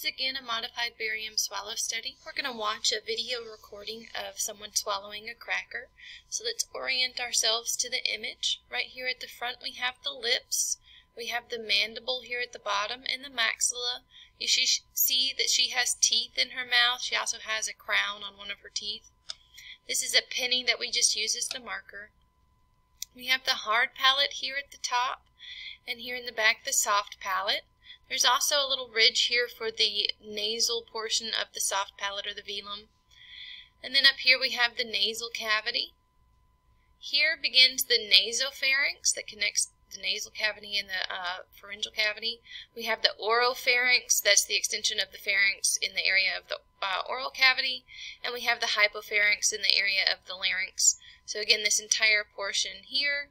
again a modified barium swallow study. We're going to watch a video recording of someone swallowing a cracker. So let's orient ourselves to the image. Right here at the front we have the lips, we have the mandible here at the bottom, and the maxilla. You see that she has teeth in her mouth. She also has a crown on one of her teeth. This is a penny that we just use as the marker. We have the hard palate here at the top, and here in the back the soft palate. There's also a little ridge here for the nasal portion of the soft palate or the velum. And then up here we have the nasal cavity. Here begins the nasopharynx that connects the nasal cavity and the pharyngeal cavity. We have the oropharynx, that's the extension of the pharynx in the area of the oral cavity. And we have the hypopharynx in the area of the larynx. So again, this entire portion here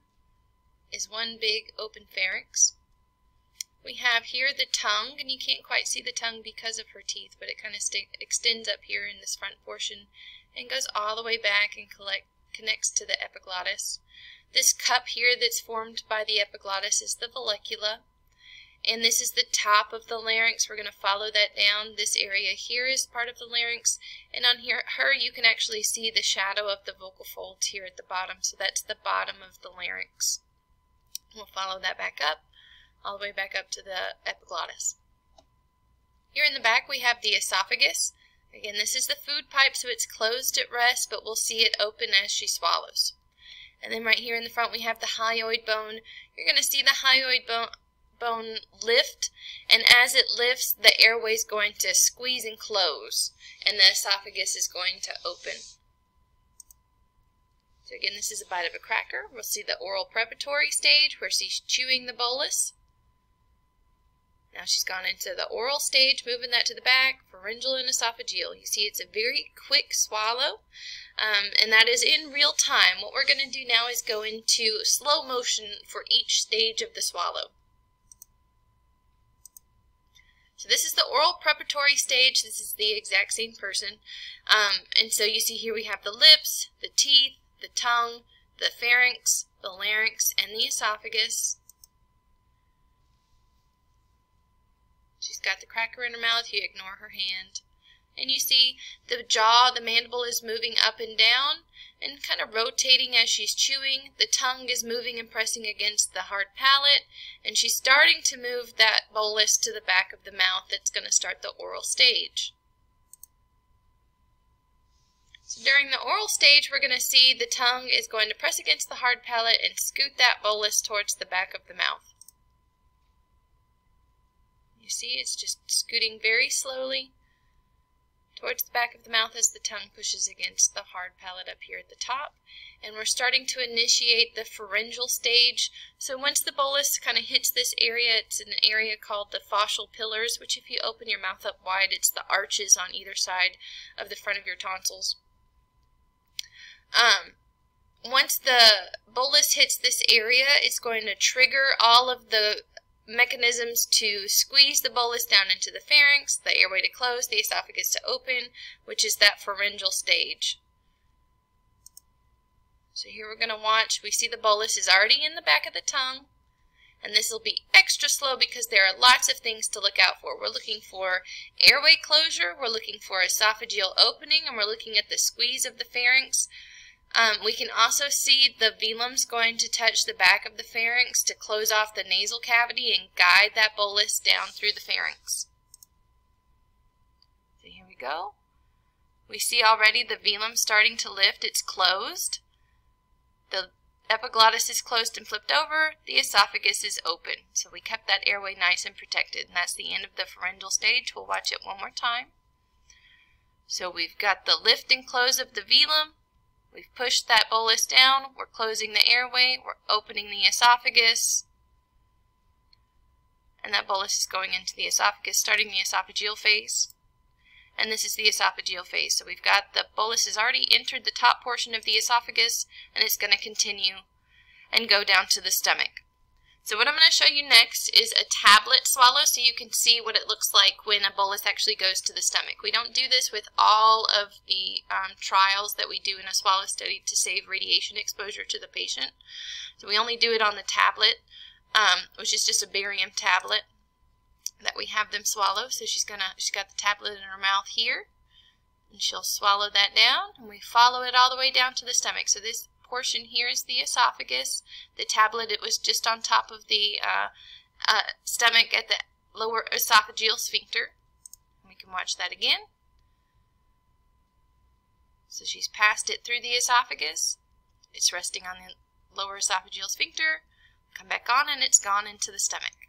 is one big open pharynx. We have here the tongue, and you can't quite see the tongue because of her teeth, but it kind of extends up here in this front portion and goes all the way back and connects to the epiglottis. This cup here that's formed by the epiglottis is the vallecula, and this is the top of the larynx. We're going to follow that down. This area here is part of the larynx, and on her you can actually see the shadow of the vocal folds here at the bottom, so that's the bottom of the larynx. We'll follow that back up, all the way back up to the epiglottis. Here in the back we have the esophagus. Again, this is the food pipe, so it's closed at rest, but we'll see it open as she swallows. And then right here in the front we have the hyoid bone. You're going to see the hyoid bone lift, and as it lifts, the airway is going to squeeze and close, and the esophagus is going to open. So again, this is a bite of a cracker. We'll see the oral preparatory stage where she's chewing the bolus. Now she's gone into the oral stage, moving that to the back, pharyngeal and esophageal. You see it's a very quick swallow, and that is in real time. What we're going to do now is go into slow motion for each stage of the swallow. So this is the oral preparatory stage. This is the exact same person. And so you see here we have the lips, the teeth, the tongue, the pharynx, the larynx, and the esophagus. She's got the cracker in her mouth. You ignore her hand. And you see the jaw, the mandible is moving up and down and kind of rotating as she's chewing. The tongue is moving and pressing against the hard palate, and she's starting to move that bolus to the back of the mouth. That's going to start the oral stage. So during the oral stage, we're going to see the tongue is going to press against the hard palate and scoot that bolus towards the back of the mouth. You see it's just scooting very slowly towards the back of the mouth as the tongue pushes against the hard palate up here at the top. And we're starting to initiate the pharyngeal stage. So once the bolus kind of hits this area, it's an area called the fascial pillars, which if you open your mouth up wide, it's the arches on either side of the front of your tonsils. Once the bolus hits this area, it's going to trigger all of the mechanisms to squeeze the bolus down into the pharynx, the airway to close, the esophagus to open, which is that pharyngeal stage. So here we're going to watch. We see the bolus is already in the back of the tongue, and this will be extra slow because there are lots of things to look out for. We're looking for airway closure, we're looking for esophageal opening, and we're looking at the squeeze of the pharynx. We can also see the velum's going to touch the back of the pharynx to close off the nasal cavity and guide that bolus down through the pharynx. So here we go. We see already the velum starting to lift. It's closed. The epiglottis is closed and flipped over. The esophagus is open. So we kept that airway nice and protected. And that's the end of the pharyngeal stage. We'll watch it one more time. So we've got the lift and close of the velum. We've pushed that bolus down, we're closing the airway, we're opening the esophagus, and that bolus is going into the esophagus, starting the esophageal phase. And this is the esophageal phase. So we've got the bolus has already entered the top portion of the esophagus, and it's going to continue and go down to the stomach. So what I'm going to show you next is a tablet swallow so you can see what it looks like when a bolus actually goes to the stomach. We don't do this with all of the trials that we do in a swallow study to save radiation exposure to the patient. So we only do it on the tablet, which is just a barium tablet. that we have them swallow. So she's got the tablet in her mouth here, and she'll swallow that down, and we follow it all the way down to the stomach. So this portion here is the esophagus. The tablet, it was just on top of the stomach at the lower esophageal sphincter. We can watch that again. So she's passed it through the esophagus. It's resting on the lower esophageal sphincter. Come back on, and it's gone into the stomach.